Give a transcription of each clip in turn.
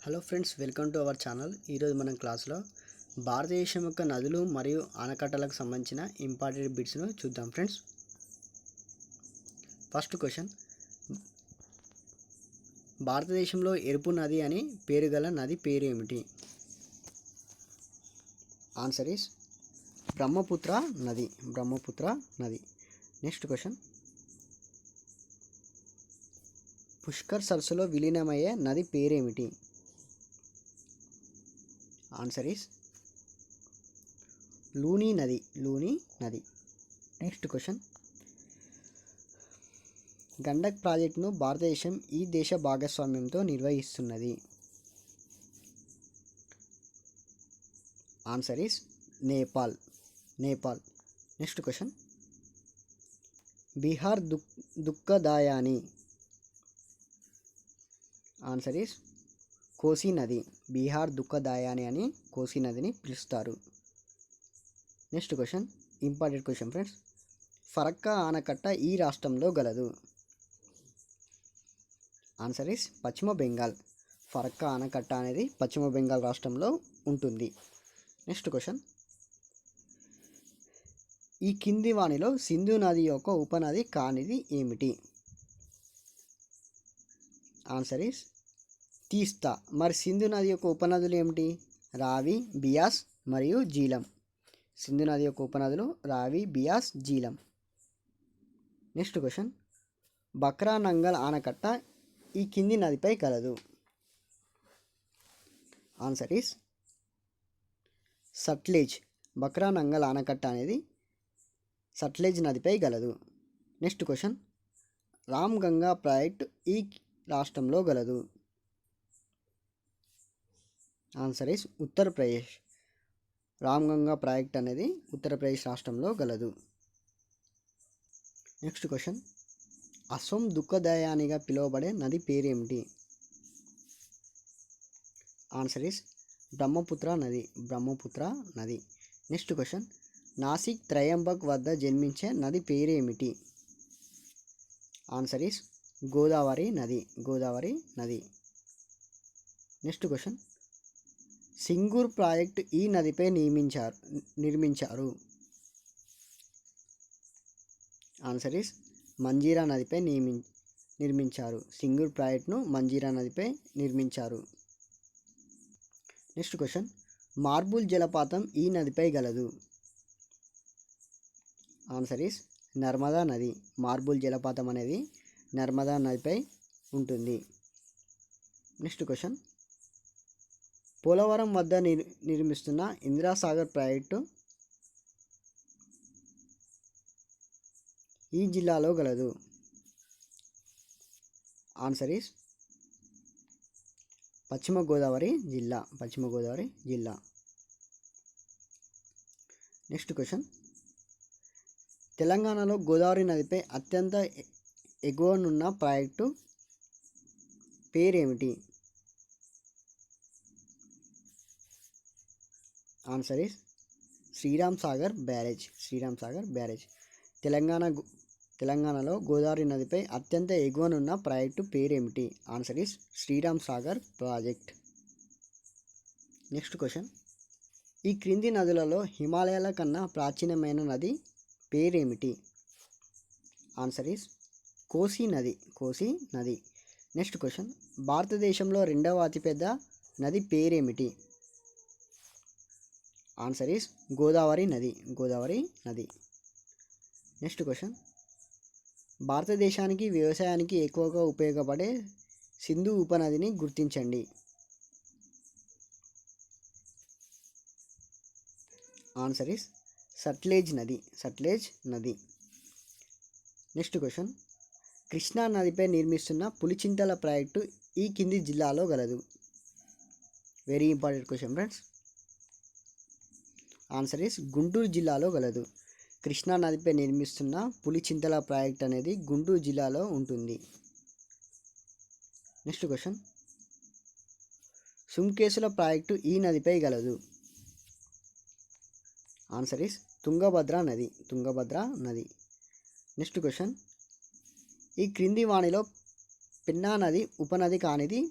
Hello friends, welcome to our channel. ఈరోజు మనం క్లాస్లో భారతదేశం యొక్క నదులు మరియు ఆనకట్టలకు సంబంధించిన ఇంపార్టెంట్ బిట్స్ను చూద్దాం ఫ్రెండ్స్. ఫస్ట్ క్వశ్చన్, భారతదేశంలో ఎరుపు నది అని పేరు గల నది పేరు ఏమిటి? ఆన్సర్ ఈస్ బ్రహ్మపుత్ర నది. బ్రహ్మపుత్ర నది. నెక్స్ట్ క్వశ్చన్, పుష్కర్ సరస్సులో విలీనమయ్యే నది పేరేమిటి? ఆన్సర్ ఈస్ లూని నది. లూని నది. నెక్స్ట్ క్వశ్చన్, గండక్ ప్రాజెక్టును భారతదేశం ఈ దేశ భాగస్వామ్యంతో నిర్వహిస్తున్నది? Answer is Nepal. Nepal. Next question, Bihar దుఃఖదాయాని. ఆన్సర్ ఈస్ కోసి నది. బీహార్ దుఃఖదాయాని అని కోసి నదిని పిలుస్తారు. Next question, important question friends, Farakka ఆనకట్ట ఈ రాష్ట్రంలో గలదు? ఆన్సర్ ఈస్ పశ్చిమ బెంగాల్. ఫరక్కా ఆనకట్ట అనేది పశ్చిమ బెంగాల్ రాష్ట్రంలో ఉంటుంది. నెక్స్ట్ క్వశ్చన్, ఈ కింది వానిలో సింధు నది యొక్క ఉపనది కానిది ఏమిటి? ఆన్సర్ ఈస్ తీస్తా. మరి సింధు నది యొక్క ఉపనదులు ఏమిటి? రావి, బియాస్ మరియు జీలం. సింధు నది యొక్క ఉపనదులు రావి, బియాస్, జీలం. నెక్స్ట్ క్వశ్చన్, బక్రా నంగల్ ఆనకట్ట ఈ కింది నదిపై కలదు? Answer is Sutlej. బక్రా నంగల్ ఆనకట్ట అనేది సట్లెజ్ నదిపై గలదు. Next question, Ram Ganga project ఈ రాష్ట్రంలో గలదు? Answer is Uttar Pradesh. Ram Ganga project అనేది ఉత్తరప్రదేశ్ రాష్ట్రంలో గలదు. నెక్స్ట్ క్వశ్చన్, అసోం దుఃఖదాయానిగా పిలువబడే నది పేరేమిటి? ఆన్సర్ ఈస్ బ్రహ్మపుత్ర నది. బ్రహ్మపుత్ర నది. నెక్స్ట్ క్వశ్చన్, నాసిక్ త్రయంబక్ వద్ద జన్మించే నది పేరేమిటి? ఆన్సర్ ఈస్ గోదావరి నది. గోదావరి నది. నెక్స్ట్ క్వశ్చన్, సింగూర్ ప్రాజెక్టు ఈ నదిపై నిర్మించారు? ఆన్సర్ ఈస్ మంజీరా నదిపై నిర్మించారు. సింగూర్ ప్రాజెక్టును మంజీరా నదిపై నిర్మించారు. నెక్స్ట్ క్వశ్చన్, మార్బుల్ జలపాతం ఈ నదిపై గలదు? ఆన్సర్ ఈస్ నర్మదా నది. మార్బుల్ జలపాతం అనేది నర్మదా నదిపై ఉంటుంది. నెక్స్ట్ క్వశ్చన్, పోలవరం వద్ద నిర్మిస్తున్న ఇందిరాసాగర్ ప్రాజెక్టు ఈ జిల్లాలో గలదు? ఆన్సర్ ఈస్ పశ్చిమ గోదావరి జిల్లా. పశ్చిమ గోదావరి జిల్లా. నెక్స్ట్ క్వశ్చన్, తెలంగాణలో గోదావరి నదిపై అత్యంత ఎగువనున్న ప్రాజెక్టు పేరేమిటి? Answer is Sriram Sagar barrage. Sriram Sagar barrage. తెలంగాణలో గోదావరి నదిపై అత్యంత ఎగువనున్న ప్రాజెక్టు పేరేమిటి? Answer is Sriram Sagar project. Next question, ఈ క్రింది నదులలో హిమాలయాల కన్నా ప్రాచీనమైన నది పేరేమిటి? ఆన్సర్ ఈస్ కోసి నది. కోసి నది. నెక్స్ట్ క్వశ్చన్, భారతదేశంలో రెండవ అతిపెద్ద నది పేరేమిటి? ఆన్సర్ ఈస్ గోదావరి నది. గోదావరి నది. నెక్స్ట్ క్వశ్చన్, భారతదేశానికి వ్యవసాయానికి ఎక్కువగా ఉపయోగపడే సింధు ఉపనదిని గుర్తించండి. ఆన్సర్ ఈస్ సట్లెజ్ నది. సట్లెజ్ నది. నెక్స్ట్ క్వశ్చన్, కృష్ణా నదిపై నిర్మిస్తున్న పులిచింతల ప్రాజెక్టు ఈ కింది జిల్లాలో గలదు? Very important question friends. Answer is Guntur జిల్లాలో గలదు. కృష్ణా నదిపై నిర్మిస్తున్న పులిచింతల ప్రాజెక్ట్ అనేది గుంటూరు జిల్లాలో ఉంటుంది. నెక్స్ట్ క్వశ్చన్, సుంకేసుల ప్రాజెక్టు ఈ నదిపై గలదు? ఆన్సర్ ఈస్ తుంగభద్ర నది. తుంగభద్ర నది. నెక్స్ట్ క్వశ్చన్, ఈ క్రింది వానిలో పెన్నా నది ఉపనది కానిది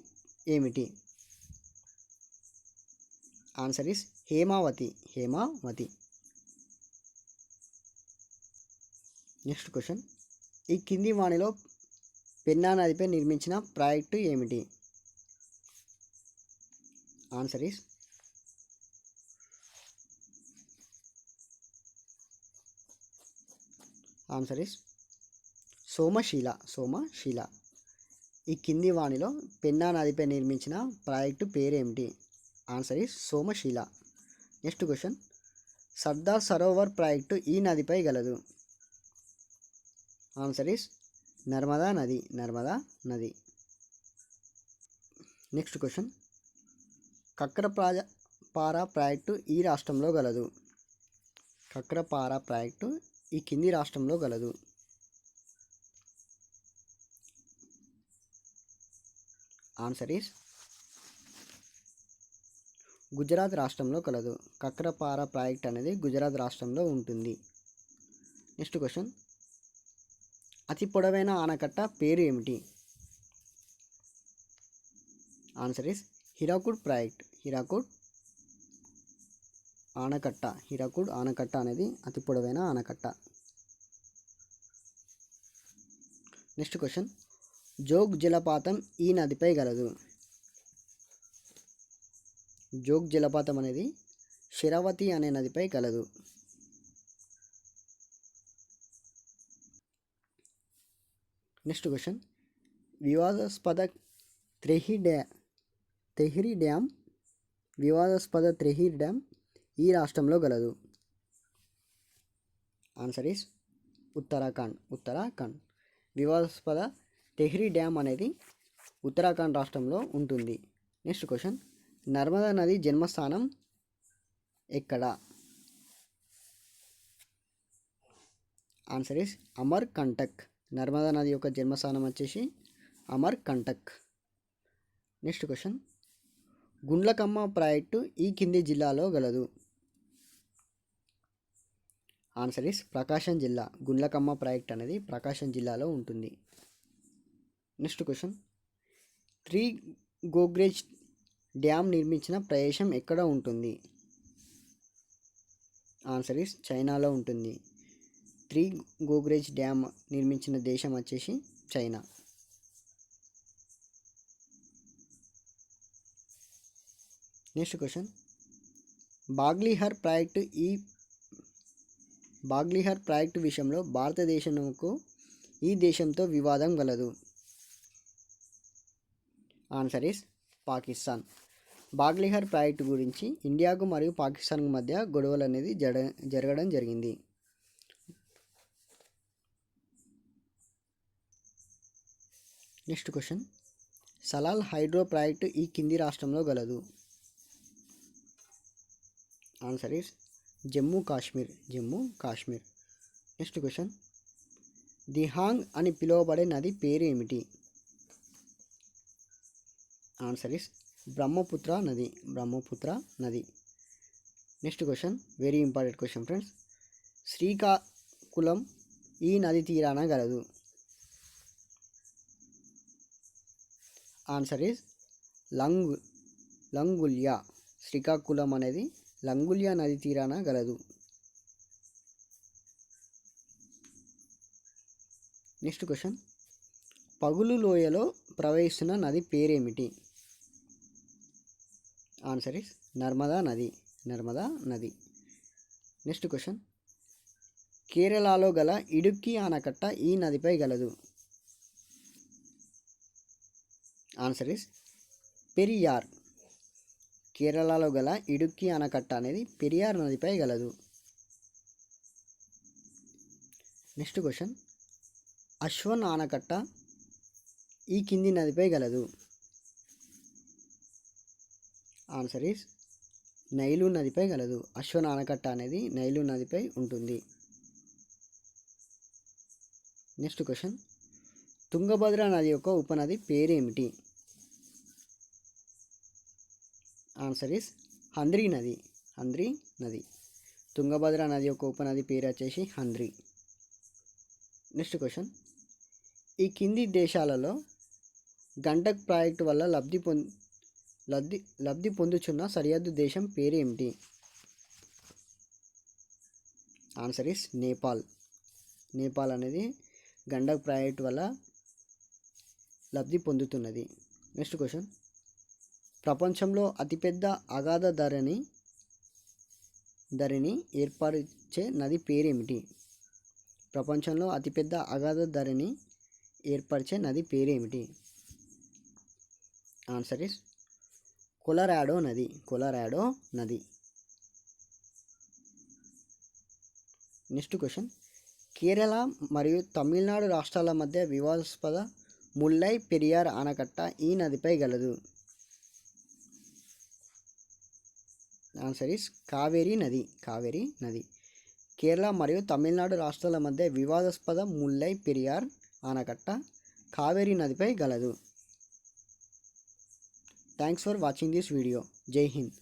ఏమిటి? Answer is Hemavathi. Hemavathi. Next question, ఈ కింది వాణిలో పెన్నా నదిపై నిర్మించిన ప్రాజెక్టు ఏమిటి? Answer is Somasila. ఈ కింది వాణిలో పెన్నా నదిపై నిర్మించిన ప్రాజెక్టు పేరేమిటి? Answer is Somasila. Next question, Sardar Sarovar project ఈ నదిపై గలదు? ఆన్సర్ ఈస్ నర్మదా నది. నెక్స్ట్ క్వశ్చన్, కక్రపార ప్రాజెక్టు ఈ రాష్ట్రంలో గలదు? కక్రపార ప్రాజెక్టు ఈ కింది రాష్ట్రంలో గలదు? ఆన్సర్ ఈస్ గుజరాత్ రాష్ట్రంలో కలదు. కక్రపార ప్రాజెక్ట్ అనేది గుజరాత్ రాష్ట్రంలో ఉంటుంది. నెక్స్ట్ క్వశ్చన్, అతి పొడవైన ఆనకట్ట పేరు ఏమిటి? Answer is Hirakud project. Hirakud ఆనకట్ట అనేది అతి పొడవైన ఆనకట్ట. నెక్స్ట్ క్వశ్చన్, జోగ్ జలపాతం ఈ నదిపై గలదు? జోగ్ జలపాతం అనేది శరావతి అనే నదిపై కలదు. నెక్స్ట్ క్వశ్చన్, వివాదాస్పద తెహ్రీ డ్యామ్ ఈ రాష్ట్రంలో గలదు? Answer is Uttarakhand. వివాదాస్పద తెహ్రీ డ్యామ్ అనేది ఉత్తరాఖండ్ రాష్ట్రంలో ఉంటుంది. నెక్స్ట్ క్వశ్చన్, నర్మదా నది జన్మస్థానం ఎక్కడ? Answer is Amarkantak. నర్మదా నది యొక్క జన్మస్థానం వచ్చేసి Amarkantak. Next question, Gundlakamma project ఈ కింది జిల్లాలో గలదు? ఆన్సర్ ఈస్ ప్రకాశం జిల్లా. గుండ్లకమ్మ ప్రాజెక్ట్ అనేది ప్రకాశం జిల్లాలో ఉంటుంది. నెక్స్ట్ క్వశ్చన్, త్రీ గోగ్రేజ్ డ్యామ్ నిర్మించిన ప్రదేశం ఎక్కడ ఉంటుంది? ఆన్సర్ ఈస్ చైనాలో ఉంటుంది. త్రీ గోగ్రేజ్ డ్యామ్ నిర్మించిన దేశం వచ్చేసి China. Next question, Baglihar project విషయంలో భారతదేశంకు ఈ దేశంతో వివాదం గలదు? Answer is Pakistan. Baglihar project గురించి ఇండియాకు మరియు పాకిస్తాన్కు మధ్య గొడవలు అనేది జరగడం జరిగింది. Next question, Salal hydro project ఈ కింది రాష్ట్రంలో గలదు? Answer is Jammu Kashmir. Next question, Dihang అని పిలువబడే నది పేరు ఏమిటి? ఆన్సర్ ఈస్ బ్రహ్మపుత్ర నది. Next question, very important question friends, Srikakulam ఈ నది తీరాన గలదు? Answer is లంగుల్యా. శ్రీకాకుళం అనేది లంగుల్యా నది తీరాన గలదు. నెక్స్ట్ క్వశ్చన్, పగులు లోయలో ప్రవహిస్తున్న నది పేరేమిటి? ఆన్సర్ ఈస్ నర్మదా నది. నెక్స్ట్ క్వశ్చన్, కేరళలో గల ఇడుక్కి ఆనకట్ట ఈ నదిపై గలదు? Answer is Periyar. కేరళలో గల ఇడుక్కి ఆనకట్ట అనేది పెరియార్ నదిపై గలదు. నెక్స్ట్ క్వశ్చన్, అశ్వన్ ఆనకట్ట ఈ కింది నదిపై గలదు? ఆన్సర్ ఈస్ నైలు నదిపై గలదు. అశ్వన్ ఆనకట్ట అనేది నైలు నదిపై ఉంటుంది. నెక్స్ట్ క్వశ్చన్, తుంగభద్ర నది యొక్క ఉపనది పేరేమిటి? ఆన్సర్ ఈస్ హంద్రీ నది. తుంగభద్ర నది యొక్క ఉపనది పేరు వచ్చేసి హంద్రీ. నెక్స్ట్ క్వశ్చన్, ఈ కింది దేశాలలో గండక్ ప్రాజెక్టు వల్ల లబ్ధి లబ్ధి పొందుచున్న సరిహద్దు దేశం పేరేమిటి? Answer is Nepal. నేపాల్ అనేది గండక్ ప్రాజెక్ట్ వల్ల లబ్ధి పొందుతున్నది. నెక్స్ట్ క్వశ్చన్, ప్రపంచంలో అతిపెద్ద అగాధ ధరణి ఏర్పరిచే నది పేరేమిటి? ప్రపంచంలో అతిపెద్ద అగాధ ధరణి ఏర్పరిచే నది పేరేమిటి? ఆన్సర్ ఇస్ కొలరాడో నది. నెక్స్ట్ క్వశ్చన్, కేరళ మరియు తమిళనాడు రాష్ట్రాల మధ్య వివాదాస్పద ముల్లై పెరియార్ ఆనకట్ట ఈ నదిపై గలదు? ఆన్సర్ ఇస్ కావేరీ నది. కేరళ మరియు తమిళనాడు రాష్ట్రాల మధ్య వివాదాస్పద ముల్లై పెరియార్ ఆనకట్ట కావేరీ నదిపై గలదు. Thanks for watching this video. జై హింద్.